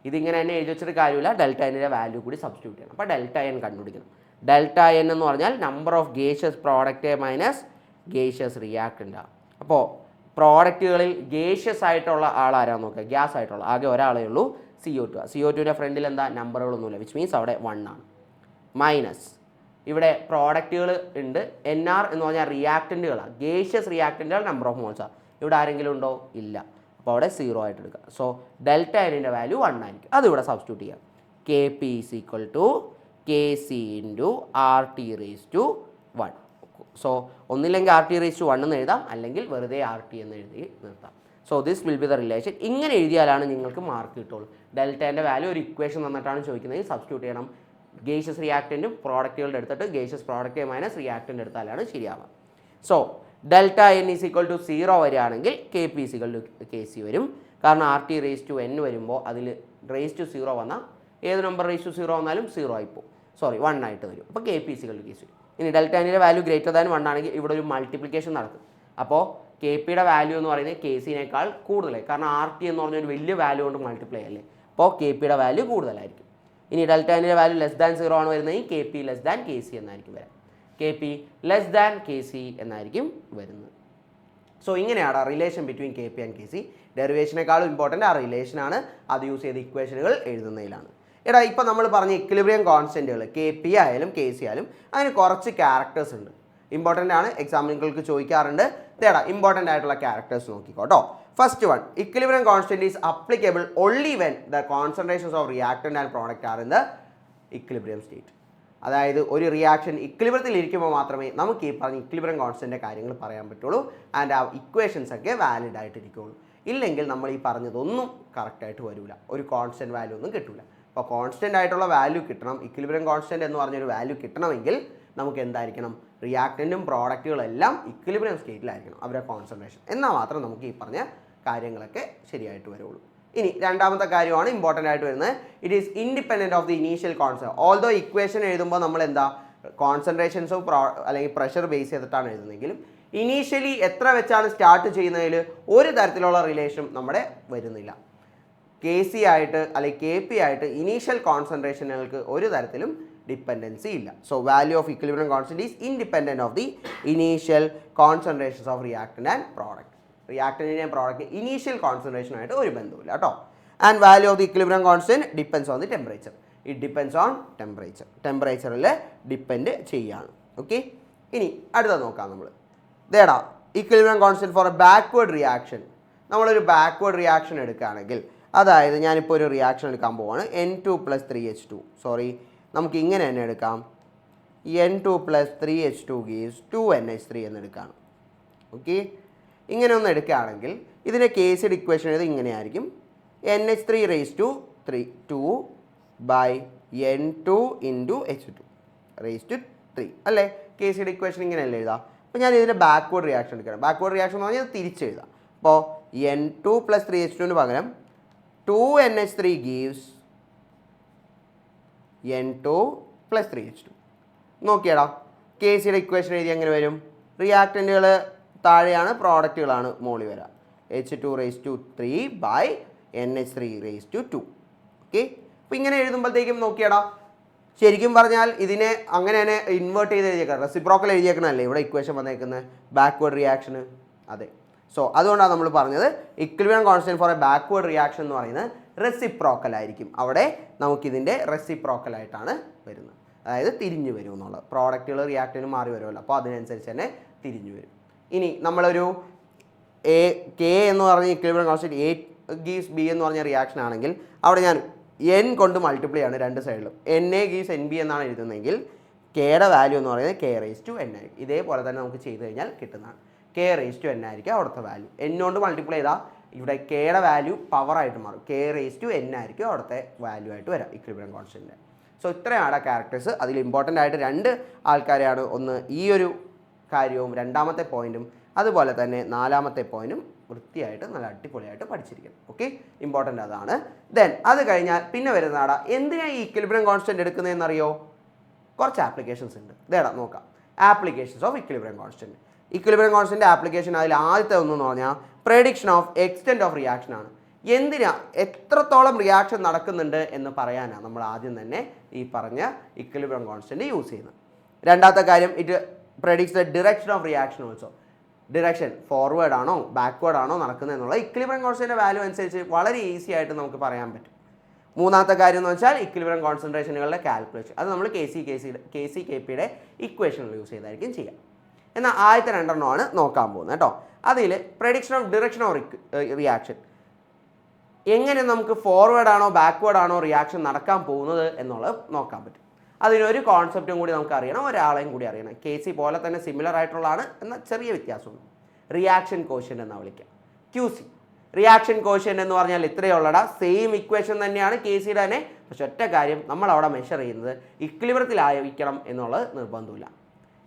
ഇതിങ്ങനെ തന്നെ എഴുതി വെച്ചിട്ട് കാര്യമില്ല, ഡെൽറ്റ എന്നിൻ്റെ വാല്യൂ കൂടി സബ്സ്റ്റിറ്റ്യൂട്ട് ചെയ്യണം. അപ്പോൾ ഡെൽറ്റ എൻ കണ്ടുപിടിക്കണം. ഡെൽറ്റ എൻ എന്ന് പറഞ്ഞാൽ number of gaseous product minus gaseous റിയാക്റ്റൻ്റാണ്. അപ്പോൾ പ്രോഡക്റ്റുകളിൽ ഗേഷ്യസ് ആയിട്ടുള്ള ആളാരാന്ന് നോക്കുക, ഗ്യാസ് ആയിട്ടുള്ള ആകെ ഒരാളേ ഉള്ളൂ, CO2. CO2ൻ്റെ ഫ്രണ്ടിൽ എന്താ നമ്പറുകളൊന്നുമില്ല, വിച്ച് മീൻസ് അവിടെ 1 ആണ്. മൈനസ് ഇവിടെ പ്രോഡക്റ്റുകൾ ഉണ്ട്. NR എന്ന് പറഞ്ഞാൽ റിയാക്റ്റൻറ്റുകളാണ്, ഗേഷ്യസ് റിയാക്റ്റൻറ്റുകൾ നമ്പർ ഓഫ് മോൾസാണ്. ഇവിടെ ആരെങ്കിലും ഉണ്ടോ? ഇല്ല. അപ്പോൾ അവിടെ 0 ആയിട്ട് എടുക്കുക. സോ ഡെൽറ്റ എന്നിൻ്റെ വാല്യൂ 1 ആയിരിക്കും. അതിവിടെ സബ്സ്റ്റിറ്റ്യൂട്ട് ചെയ്യാം. KP = KC × RT⁻1. സോ ഒന്നില്ലെങ്കിൽ RT⁻1 എന്ന് എഴുതാം, അല്ലെങ്കിൽ വെറുതെ RT എന്ന് എഴുതി നിർത്താം. So this will be the relation. ഇങ്ങനെ എഴുതിയാലാണ് നിങ്ങൾക്ക് മാർക്ക് കിട്ടുള്ളൂ. ഡെൽറ്റേൻ്റെ വാല്യൂ ഒരു ഇക്വേഷൻ തന്നിട്ടാണ് ചോദിക്കുന്നത്, സബ്സ്റ്റിറ്റ്യൂട്ട് ചെയ്യണം. ഗേഷ്യസ് റിയാക്റ്റൻറ്റും പ്രോഡക്റ്റുകളുടെ എടുത്തിട്ട് ഗേഷ്യസ് പ്രോഡക്റ്റ് മൈനസ് റിയാക്റ്റൻ്റ് എടുത്താലാണ് ശരിയാവുക. സോ ഡെൽറ്റ n = 0 വരികയാണെങ്കിൽ KP = KC വരും. കാരണം RT⁻n വരുമ്പോൾ അതിൽ raised to 0 വന്നാൽ ഏത് നമ്പർ raised to 0 വന്നാലും 0 ആയിപ്പോൾ 1 ആയിട്ട് വരും. അപ്പോൾ KP = KC. ഇനി ഡെൽറ്റ എന്നിൻ്റെ വാല്യൂ >1 ആണെങ്കിൽ ഇവിടെ ഒരു മൾട്ടിപ്ലിക്കേഷൻ നടക്കും. അപ്പോൾ KPയുടെ വാല്യൂ എന്ന് പറയുന്നത് KCനേക്കാൾ കൂടുതലായി, കാരണം RT എന്ന് പറഞ്ഞൊരു വലിയ വാല്യൂ കൊണ്ട് മൾട്ടിപ്ലൈ അല്ലേ. അപ്പോൾ KPയുടെ വാല്യൂ കൂടുതലായിരിക്കും. ഇനി ഡെൽറ്റ എന്നിൻ്റെ വാല്യൂ <0 ആണ് വരുന്നതെങ്കിൽ KP KC എന്നായിരിക്കും വരാം. KP KC എന്നായിരിക്കും വരുന്നത്. സോ ഇങ്ങനെയാണ് relation between KP and KC. ഡെറിവേഷനേക്കാളും ഇമ്പോർട്ടൻ്റ് ആ റിലേഷനാണ്. അത് യൂസ് ചെയ്ത് ഇക്വേഷനുകൾ എഴുതുന്നതിലാണ്. എടാ ഇപ്പം നമ്മൾ പറഞ്ഞ ഇക്വിലിബ്രിയം കോൺസ്റ്റൻറ്റുകൾ KP ആയാലും KC ആയാലും അതിന് കുറച്ച് ക്യാരക്ടേഴ്സ് ഉണ്ട്. ഇമ്പോർട്ടൻ്റ് ആണ്, എക്സാമ്പിളുകൾക്ക് ചോദിക്കാറുണ്ട്. ഇതേടാ ഇമ്പോർട്ടൻ്റ് ആയിട്ടുള്ള ക്യാരക്ടേഴ്സ് നോക്കിക്കോട്ടോ. First one, equilibrium constant is applicable only when the concentrations of reactant and product are in the equilibrium state. അതായത് ഒരു റിയാക്ഷൻ ഇക്വിലിബ്രിയത്തിൽ ഇരിക്കുമ്പോൾ മാത്രമേ നമുക്ക് ഈ പറഞ്ഞ ഇക്വിലിബ്രിയം കോൺസ്റ്റൻറ്റിൻ്റെ കാര്യങ്ങൾ പറയാൻ പറ്റുള്ളൂ, ആൻഡ് ആ ഇക്വേഷൻസ് ഒക്കെ വാലിഡ് ആയിട്ടിരിക്കുകയുള്ളൂ. ഇല്ലെങ്കിൽ നമ്മൾ ഈ പറഞ്ഞതൊന്നും കറക്റ്റായിട്ട് വരില്ല, ഒരു കോൺസ്റ്റൻറ്റ് വാല്യൂ ഒന്നും കിട്ടില്ല. അപ്പോൾ കോൺസ്റ്റൻ്റ് ആയിട്ടുള്ള വാല്യൂ കിട്ടണം, ഇക്വിലിബ്രിയം കോൺസ്റ്റൻറ്റ് എന്ന് പറഞ്ഞൊരു വാല്യൂ കിട്ടണമെങ്കിൽ നമുക്ക് എന്തായിരിക്കണം? റിയാക്റ്റൻറ്റും പ്രോഡക്റ്റുകളെല്ലാം ഇക്വിലിബ്രിയം സ്റ്റേറ്റിലായിരിക്കണം അവരുടെ കോൺസെൻട്രേഷൻ. എന്നാൽ മാത്രം നമുക്ക് ഈ പറഞ്ഞ കാര്യങ്ങളൊക്കെ ശരിയായിട്ട് വരുള്ളൂ. ഇനി രണ്ടാമത്തെ കാര്യമാണ് ഇമ്പോർട്ടൻ്റ് ആയിട്ട് വരുന്നത്. It is independent of the initial concentration. Although equation എഴുതുമ്പോൾ നമ്മൾ എന്താ കോൺസെൻട്രേഷൻസോ അല്ലെങ്കിൽ പ്രഷർ ബേസ് ചെയ്തിട്ടാണ് എഴുതുന്നതെങ്കിലും ഇനീഷ്യലി എത്ര വെച്ചാണ് സ്റ്റാർട്ട് ചെയ്യുന്നതിൽ ഒരു തരത്തിലുള്ള റിലേഷൻ നമ്മുടെ വരുന്നില്ല. KC ആയിട്ട് അല്ലെങ്കിൽ KP ആയിട്ട് ഇനീഷ്യൽ കോൺസെൻട്രേഷനുകൾക്ക് ഒരു തരത്തിലും ഡിപ്പെൻഡൻസി ഇല്ല. So value of equilibrium constant is independent of the initial concentrations of reactant and product. റിയാക്ടൻറ്റിൻ്റെയും പ്രോഡക്റ്റ് ഇനീഷ്യൽ കോൺസെൻട്രേഷനായിട്ട് ഒരു ബന്ധവുമില്ല കേട്ടോ. And value of the equilibrium constant depends on the temperature. It depends on temperature. ടെമ്പറേച്ചറിൽ depend ചെയ്യുകയാണ്. Okay, ഇനി അടുത്തത് നോക്കാം നമ്മൾ. ഇതേടാ equilibrium constant for a backward reaction. നമ്മളൊരു ബാക്ക്വേർഡ് റിയാക്ഷൻ എടുക്കുകയാണെങ്കിൽ, അതായത് ഞാനിപ്പോൾ ഒരു റിയാക്ഷൻ എടുക്കാൻ പോവാണ്. N2 + 3H2. സോറി, നമുക്ക് ഇങ്ങനെ തന്നെ എടുക്കാം. N2 + 3H2 gives 2NH3 എന്ന് എടുക്കുകയാണ്. ഓക്കെ, ഇങ്ങനെ ഒന്ന് എടുക്കുകയാണെങ്കിൽ ഇതിൻ്റെ കേസിഡ് ഇക്വേഷൻ എഴുതി ഇങ്ങനെയായിരിക്കും. NH3⁻2 by N2 × H2⁻3 അല്ലേ? കേസിഡ് ഇക്വേഷൻ ഇങ്ങനെയല്ലേ എഴുതാം. അപ്പോൾ ഞാൻ ഇതിൻ്റെ ബാക്ക്വേർഡ് റിയാക്ഷൻ എടുക്കണം. ബാക്ക്വേർഡ് റിയാക്ഷൻ എന്ന് പറഞ്ഞാൽ തിരിച്ചെഴുതാം. അപ്പോൾ N2 + 3H2 പകരം 2NH3 gives N2 + 3H2. നോക്കിയടാ, KCയുടെ equation എഴുതി എങ്ങനെ വരും? റിയാക്റ്റൻറ്റുകൾ താഴെയാണ്, പ്രോഡക്റ്റുകളാണ് മുകളിൽ വരിക. H2⁻3 by NH3⁻2. ഓക്കെ, അപ്പോൾ ഇങ്ങനെ എഴുതുമ്പോഴത്തേക്കും നോക്കിയടാ, ശരിക്കും പറഞ്ഞാൽ ഇതിനെ അങ്ങനെ തന്നെ ഇൻവേർട്ട് ചെയ്ത് എഴുതിയേക്കാം. റെസിപ്രോക്കൽ എഴുതിയേക്കണമല്ലേ ഇവിടെ ഇക്വേഷൻ വന്നേക്കുന്നത് ബാക്ക്വേർഡ് റിയാക്ഷന്. അതെ, സോ അതുകൊണ്ടാണ് നമ്മൾ പറഞ്ഞത് equilibrium constant for a backward reaction എന്ന് പറയുന്നത് റെസിപ്രോക്കൽ ആയിരിക്കും. അവിടെ നമുക്കിതിൻ്റെ റെസിപ്രോക്കലായിട്ടാണ് വരുന്നത്, അതായത് തിരിഞ്ഞു വരും എന്നുള്ളത്. പ്രോഡക്റ്റുകൾ റിയാക്റ്റൻറ്റ് മാറി വരുമല്ലോ, അപ്പോൾ അതിനനുസരിച്ച് തന്നെ തിരിഞ്ഞു വരും. ഇനി നമ്മളൊരു K എന്ന് പറഞ്ഞ equilibrium constant A gives B എന്ന് പറഞ്ഞ റിയാക്ഷൻ ആണെങ്കിൽ അവിടെ ഞാൻ N കൊണ്ട് മൾട്ടിപ്ലൈ ആണ് രണ്ട് സൈഡിലും. NA gives NB എന്നാണ് എഴുതുന്നതെങ്കിൽ Kയുടെ വാല്യൂ എന്ന് പറയുന്നത് K⁻n ആയിരിക്കും. ഇതേപോലെ തന്നെ നമുക്ക് ചെയ്ത് കഴിഞ്ഞാൽ കിട്ടുന്നതാണ്. K⁻n ആയിരിക്കും അവിടുത്തെ വാല്യൂ. N കൊണ്ട് മൾട്ടിപ്ലൈ ചെയ്താൽ ഇവിടെ Kയുടെ വാല്യൂ പവറായിട്ട് മാറും. K⁻n ആയിരിക്കും അവിടുത്തെ വാല്യൂ ആയിട്ട് വരാം ഇക്വിലിബ്രിയം കോൺസ്റ്റൻറ്റ്. സോ ഇത്രയാണ് ക്യാരക്ടേഴ്സ്. അതിൽ ഇമ്പോർട്ടൻ്റ് ആയിട്ട് രണ്ട് ആൾക്കാരെയാണ്, ഒന്ന് ഈ ഒരു കാര്യവും രണ്ടാമത്തെ പോയിൻറ്റും, അതുപോലെ തന്നെ നാലാമത്തെ പോയിൻറ്റും വൃത്തിയായിട്ട് നല്ല അടിപൊളിയായിട്ട് പഠിച്ചിരിക്കണം. ഓക്കെ, ഇമ്പോർട്ടൻ്റ് അതാണ്. ദെൻ അത് കഴിഞ്ഞാൽ പിന്നെ വരുന്നതാടാ എന്തിനാണ് ഈ ഇക്വിലിബ്രിയം കോൺസ്റ്റൻറ്റ് എടുക്കുന്നതെന്നറിയോ? കുറച്ച് ആപ്ലിക്കേഷൻസ് ഉണ്ട്. ഇതേടാ നോക്കാം. Applications of equilibrium constant. Equilibrium constant application അതിൽ ആദ്യത്തെ ഒന്നെന്ന് പറഞ്ഞാൽ prediction of extent of reaction ആണ്. എന്തിനാ എത്രത്തോളം റിയാക്ഷൻ നടക്കുന്നുണ്ട് എന്ന് പറയാനാണ് നമ്മൾ ആദ്യം തന്നെ ഈ പറഞ്ഞ ഇക്വിലിബ്രിയം കോൺസ്റ്റൻറ്റ് യൂസ് ചെയ്യുന്നത്. രണ്ടാമത്തെ കാര്യം, it predicts the direction of reaction also. Direction forward ആണോ ബാക്ക്വേർഡ് ആണോ നടക്കുന്നത് എന്നുള്ള ഇക്വിലിബ്രിയം കോൺസ്റ്റൻറ്റിൻ്റെ വാല്യൂ അനുസരിച്ച് വളരെ ഈസി ആയിട്ട് നമുക്ക് പറയാൻ പറ്റും. മൂന്നാമത്തെ കാര്യം എന്ന് വെച്ചാൽ ഇക്വിലിബ്രിയം കോൺസെൻട്രേഷനുകളുടെ കാൽക്കുലേഷൻ. അത് നമ്മൾ KC/KP ഇക്വേഷനുകൾ യൂസ് ചെയ്തായിരിക്കും ചെയ്യുക. എന്നാൽ ആദ്യത്തെ രണ്ടെണ്ണമാണ് നോക്കാൻ പോകുന്നത് കേട്ടോ. അതിൽ prediction of direction of reaction, എങ്ങനെ നമുക്ക് ഫോർവേഡ് ആണോ ബാക്ക്വേർഡ് ആണോ റിയാക്ഷൻ നടക്കാൻ പോകുന്നത് എന്നുള്ളത് നോക്കാൻ പറ്റും. അതിനൊരു കോൺസെപ്റ്റും കൂടി നമുക്ക് അറിയണം, ഒരാളെയും കൂടി അറിയണം. KC പോലെ തന്നെ സിമിലർ ആയിട്ടുള്ളതാണ്, എന്നാൽ ചെറിയ വ്യത്യാസമുണ്ട്. റിയാക്ഷൻ കോഷ്യൻ്റ് എന്നാണ് വിളിക്കുക, QC. റിയാക്ഷൻ കോഷ്യൻ്റ് എന്ന് പറഞ്ഞാൽ ഇത്രയേ ഉള്ളടാ, സെയിം ഇക്വേഷൻ തന്നെയാണ് KCയുടെ തന്നെ. പക്ഷെ ഒറ്റ കാര്യം, നമ്മൾ അവിടെ മെഷർ ചെയ്യുന്നത് ഇക്വിലിബ്രിയത്തിലായിരിക്കണം എന്നുള്ളത് നിർബന്ധമില്ല.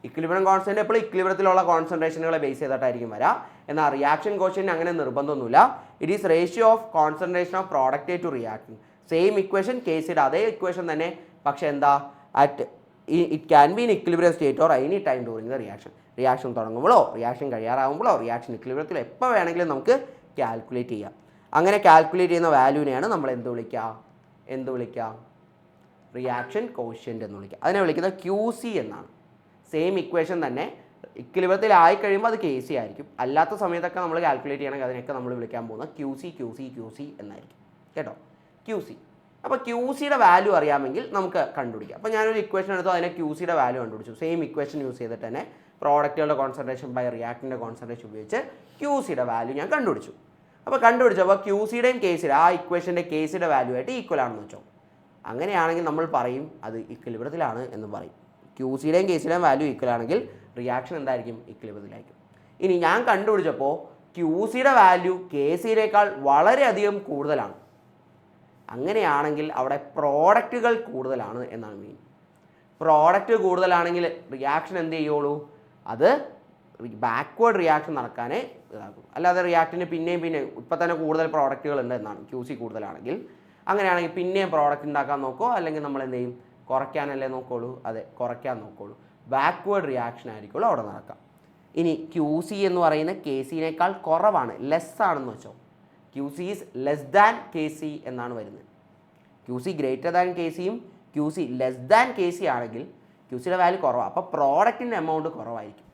ഇക്വിലിബ്രിയം കോൺസ്റ്റന്റ് എപ്പോഴും ഇക്വിലിബ്രിയത്തിലുള്ള കോൺസെൻട്രേഷനുകളെ ബേസ് ചെയ്തിട്ടായിരിക്കും വരാം. എന്നാൽ റിയാക്ഷൻ കോഷ്യൻ്റ് അങ്ങനെ നിർബന്ധമൊന്നുമില്ല. It is ratio of concentration of product to reaction. Same equation, KCയുടെ അതേ ഇക്വേഷൻ തന്നെ. പക്ഷെ എന്താ, it can be in equilibrium state or any time during the reaction. Reaction തുടങ്ങുമ്പോഴോ റിയാക്ഷൻ കഴിയാറാകുമ്പോഴോ റിയാക്ഷൻ ഇക്വിലിബ്രിയത്തിൽ എപ്പോൾ വേണമെങ്കിലും നമുക്ക് കാൽക്കുലേറ്റ് ചെയ്യാം. അങ്ങനെ കാൽക്കുലേറ്റ് ചെയ്യുന്ന വാല്യൂവിനെയാണ് നമ്മൾ എന്ത് വിളിക്കുക? റിയാക്ഷൻ കോഷ്യൻ്റ് എന്ന് വിളിക്കുക. അതിനെ വിളിക്കുന്നത് QC എന്നാണ്. സെയിം ഇക്വേഷൻ തന്നെ, ഇക്വിലിബ്രിയത്തിലായി കഴിയുമ്പോൾ അത് KC ആയിരിക്കും. അല്ലാത്ത സമയത്തൊക്കെ നമ്മൾ കാൽക്കുലേറ്റ് ചെയ്യണമെങ്കിൽ അതിനൊക്കെ നമ്മൾ വിളിക്കാൻ പോകുന്നത് QC എന്നായിരിക്കും കേട്ടോ, QC. അപ്പോൾ QCയുടെ വാല്യൂ അറിയാമെങ്കിൽ നമുക്ക് കണ്ടുപിടിക്കാം. അപ്പോൾ ഞാനൊരു ഇക്വേഷൻ എടുത്തു, അതിനെ QCയുടെ വാല്യൂ കണ്ടുപിടിച്ചു. സെയിം ഇക്വേഷൻ യൂസ് ചെയ്തിട്ട് തന്നെ പ്രോഡക്റ്റുകളുടെ കോൺസെൻട്രേഷൻ ബൈ റിയാക്റ്റിൻ്റെ കോൺസെൻട്രേഷൻ ഉപയോഗിച്ച് QCയുടെ വാല്യൂ ഞാൻ കണ്ടുപിടിച്ചു. അപ്പോൾ കണ്ടുപിടിച്ചപ്പോൾ QCയുടെയും KCയുടെ ആ ഇക്വേഷൻ്റെ KCയുടെ വാല്യൂ ആയിട്ട് ഈക്വൽ ആണെന്ന് വെച്ചോ. അങ്ങനെയാണെങ്കിൽ നമ്മൾ പറയും അത് ഇക്വിലിബ്രിയത്തിലാണ് എന്ന് പറയും. QCയുടെയും KCയുടെയും വാല്യൂ ഈക്വൽ ആണെങ്കിൽ റിയാക്ഷൻ എന്തായിരിക്കും? ഇക്വിലിബ്രിയത്തിലായിരിക്കും. ഇനി ഞാൻ കണ്ടുപിടിച്ചപ്പോൾ QCയുടെ വാല്യൂ KCയേക്കാൾ വളരെയധികം കൂടുതലാണ്. അങ്ങനെയാണെങ്കിൽ അവിടെ പ്രോഡക്റ്റുകൾ കൂടുതലാണ് എന്നാണ് മീൻ. പ്രോഡക്റ്റ് കൂടുതലാണെങ്കിൽ റിയാക്ഷൻ എന്ത് ചെയ്യുള്ളൂ? അത് ബാക്ക്വേർഡ് റിയാക്ഷൻ നടക്കാനേ ഇതാകും. അല്ലാതെ റിയാക്റ്റിന് പിന്നെയും ഇപ്പം തന്നെ കൂടുതൽ പ്രോഡക്റ്റുകൾ ഉണ്ട് എന്നാണ് QC കൂടുതലാണെങ്കിൽ. അങ്ങനെയാണെങ്കിൽ പിന്നെയും പ്രോഡക്റ്റ് ഉണ്ടാക്കാൻ നോക്കുമോ, അല്ലെങ്കിൽ നമ്മൾ എന്ത് ചെയ്യും? കുറയ്ക്കാനല്ലേ നോക്കുള്ളൂ? അതെ, കുറയ്ക്കാൻ നോക്കുള്ളൂ. ബാക്ക്വേർഡ് റിയാക്ഷൻ ആയിരിക്കുള്ളൂ അവിടെ നടക്കാം. ഇനി QC എന്ന് പറയുന്ന KCയേക്കാൾ കുറവാണ്, ലെസ് ആണെന്ന് വെച്ചോ. QC is less than KC എന്നാണ് വരുന്നത്. QC ഗ്രേറ്റർ ദാൻ KCയും QC ലെസ് ദാൻ KC ആണെങ്കിൽ QCയുടെ വാല്യൂ കുറവാണ്. അപ്പോൾ പ്രോഡക്റ്റിൻ്റെ എമൗണ്ട് കുറവായിരിക്കും.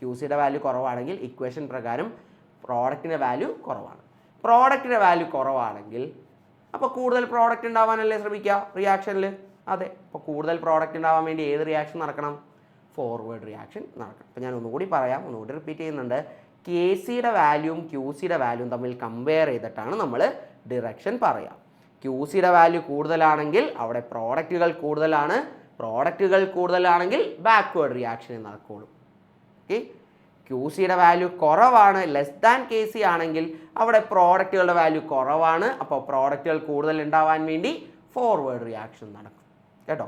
QCയുടെ വാല്യൂ കുറവാണെങ്കിൽ ഇക്വേഷൻ പ്രകാരം പ്രോഡക്റ്റിൻ്റെ വാല്യൂ കുറവാണ്. പ്രോഡക്റ്റിൻ്റെ വാല്യൂ കുറവാണെങ്കിൽ അപ്പോൾ കൂടുതൽ പ്രോഡക്റ്റ് ഉണ്ടാവാനല്ലേ ശ്രമിക്കുക റിയാക്ഷനിൽ? അതെ. അപ്പോൾ കൂടുതൽ പ്രോഡക്റ്റ് ഉണ്ടാവാൻ വേണ്ടി ഏത് റിയാക്ഷൻ നടക്കണം? ഫോർവേഡ് റിയാക്ഷൻ നടക്കണം. അപ്പോൾ ഞാൻ ഒന്നുകൂടി പറയാം, ഒന്നുകൂടി റിപ്പീറ്റ് ചെയ്യുന്നുണ്ട്. KCയുടെ വാല്യൂവും QCയുടെ വാല്യൂവും തമ്മിൽ കമ്പയർ ചെയ്തിട്ടാണ് നമ്മൾ ഡിറക്ഷൻ പറയുക. QCയുടെ വാല്യൂ കൂടുതലാണെങ്കിൽ അവിടെ പ്രോഡക്റ്റുകൾ കൂടുതലാണ്, പ്രോഡക്റ്റുകൾ കൂടുതലാണെങ്കിൽ ബാക്ക്വേർഡ് റിയാക്ഷൻ നടക്കുകയുള്ളൂ. ഓക്കെ. QCയുടെ വാല്യൂ കുറവാണ്, ലെസ് ദാൻ KC ആണെങ്കിൽ അവിടെ പ്രോഡക്റ്റുകളുടെ വാല്യൂ കുറവാണ്. അപ്പോൾ പ്രോഡക്റ്റുകൾ കൂടുതൽ ഉണ്ടാവാൻ വേണ്ടി ഫോർവേഡ് റിയാക്ഷൻ നടക്കും കേട്ടോ.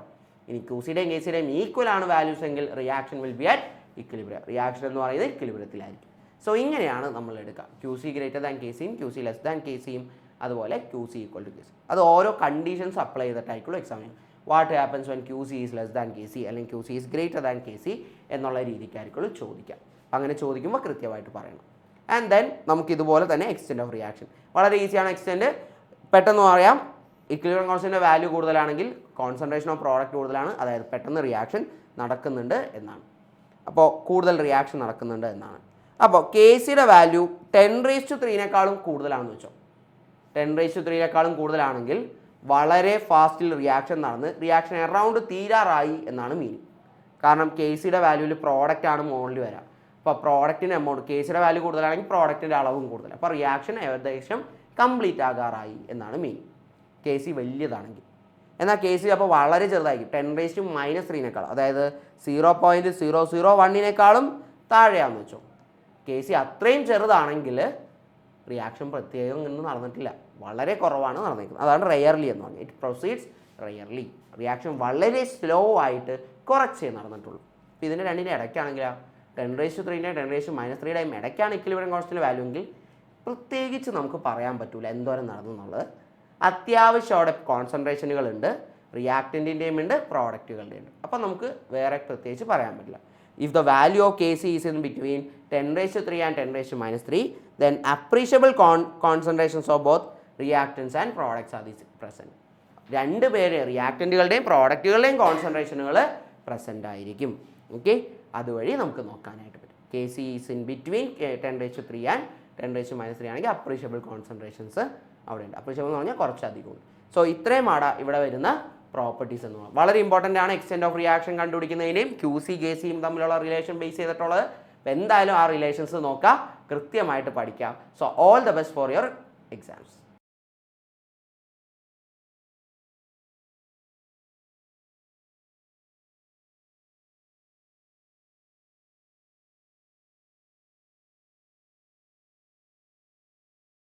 ഇനി QCയുടെയും KCയുടെയും ഈക്വൽ ആണ് വാല്യൂസ് എങ്കിൽ reaction will be at equilibrium. Reaction എന്ന് പറയുന്നത് ഇക്വിലിബ്രിയത്തിലായിരിക്കും. സോ ഇങ്ങനെയാണ് നമ്മൾ എടുക്കുക. QC ഗ്രേറ്റർ ദാൻ KCയും QC ലെസ് ദാൻ KCയും അതുപോലെ QC ഈക്വൽ ടു KC. അത് ഓരോ കണ്ടീഷൻസ് അപ്ലൈ ചെയ്തിട്ടായിരിക്കുള്ളൂ എക്സാമിന്. What happens when QC is less than KC അല്ലെങ്കിൽ QC is greater than KC എന്നുള്ള രീതിക്കായിരിക്കുള്ളൂ ചോദിക്കാം. അങ്ങനെ ചോദിക്കുമ്പോൾ കൃത്യമായിട്ട് പറയണം. ആൻഡ് ദെൻ നമുക്ക് ഇതുപോലെ തന്നെ എക്സ്റ്റെൻഡ് ഓഫ് റിയാക്ഷൻ വളരെ ഈസിയാണ്. എക്സ്റ്റെൻഡ് പെട്ടെന്ന് പറയാം. ഇക്വിലിബ്രിയം കോൺസ്റ്റന്റിൻ്റെ വാല്യൂ കൂടുതലാണെങ്കിൽ കോൺസെൻട്രേഷൻ ഓഫ് പ്രോഡക്റ്റ് കൂടുതലാണ്, അതായത് പെട്ടെന്ന് റിയാക്ഷൻ നടക്കുന്നുണ്ട് എന്നാണ്. അപ്പോൾ കൂടുതൽ റിയാക്ഷൻ നടക്കുന്നുണ്ട് എന്നാണ്. അപ്പോൾ KCയുടെ വാല്യൂ 10⁻³ കൂടുതലാണെന്ന് വെച്ചോ. 10⁻³ കൂടുതലാണെങ്കിൽ വളരെ ഫാസ്റ്റിൽ റിയാക്ഷൻ നടന്ന് റിയാക്ഷൻ അറൗണ്ട് തീരാറായി എന്നാണ് മീനിങ്. കാരണം KCയുടെ വാല്യൂവിൽ പ്രോഡക്റ്റ് ആണ് മോളിൽ വരാം. അപ്പോൾ പ്രോഡക്റ്റിൻ്റെ എമൗണ്ട് KCയുടെ വാല്യൂ കൂടുതലാണെങ്കിൽ പ്രോഡക്റ്റിൻ്റെ അളവും കൂടുതൽ. അപ്പോൾ റിയാക്ഷൻ ഏകദേശം കംപ്ലീറ്റ് ആകാറായി എന്നാണ് മീനിങ്. KC വലിയതാണെങ്കിൽ. എന്നാൽ KC അപ്പോൾ വളരെ ചെറുതായിരിക്കും, 10⁻³ അതായത് 0.001 താഴെയാണെന്ന് വെച്ചോ. KC അത്രയും ചെറുതാണെങ്കിൽ റിയാക്ഷൻ പ്രത്യേകം ഒന്നും നടന്നിട്ടില്ല, വളരെ കുറവാണ് നടന്നിരിക്കുന്നത്. അതാണ് റെയർലി എന്ന് പറഞ്ഞാൽ. It proceeds rarely. റിയാക്ഷൻ വളരെ സ്ലോ ആയിട്ട് കുറച്ചേ നടന്നിട്ടുള്ളൂ. അപ്പോൾ ഇതിൻ്റെ രണ്ടിൻ്റെ ഇടയ്ക്കാണെങ്കിലോ 10⁻³ 10⁻³ ഇടയ്ക്കാണ് ഇക്വിലിബ്രിയം കോൺസ്റ്റന്റ് വാല്യൂ എങ്കിൽ പ്രത്യേകിച്ച് നമുക്ക് പറയാൻ പറ്റില്ല എന്തോരം നടന്നു എന്നുള്ളത്. അത്യാവശ്യം അവിടെ കോൺസെൻട്രേഷനുകളുണ്ട്, റിയാക്റ്റൻറ്റിൻ്റെയും ഉണ്ട്, പ്രോഡക്റ്റുകളുടെയും ഉണ്ട്. അപ്പോൾ നമുക്ക് വേറെ പ്രത്യേകിച്ച് പറയാൻ പറ്റില്ല. If the value of KC is in between 10⁻³ and 10⁻³ then appreciable concentrations of both reactants and products are present. രണ്ട് പേര് റിയാക്റ്റൻറ്റുകളുടെയും പ്രോഡക്റ്റുകളുടെയും കോൺസെൻട്രേഷനുകൾ പ്രസൻ്റ് ആയിരിക്കും. ഓക്കെ, അതുവഴി നമുക്ക് നോക്കാനായിട്ട് പറ്റും. KC is in between 10⁻³ and 10⁻³ ആണെങ്കിൽ അപ്രീഷ്യബിൾ കോൺസെൻട്രേഷൻസ് അവിടെ ഉണ്ട്. അപ്രീഷ്യബിൾ എന്ന് പറഞ്ഞാൽ കുറച്ചധികമുണ്ട്. സോ ഇത്രയുമാണ് ഇവിടെ വരുന്ന പ്രോപ്പർട്ടീസ് എന്ന് പറയുന്നത്. വളരെ ഇമ്പോർട്ടൻ്റ് ആണ് എക്സ്റ്റെൻറ്റ് ഓഫ് റിയാക്ഷൻ കണ്ടുപിടിക്കുന്നതിനെയും QC KCയും തമ്മിലുള്ള റിലേഷൻ ബേസ് ചെയ്തിട്ടുള്ളത്. അപ്പോൾ എന്തായാലും ആ റിലേഷൻസ് നോക്കുക, കൃത്യമായിട്ട് പഠിക്കാം. So all the best for your exams.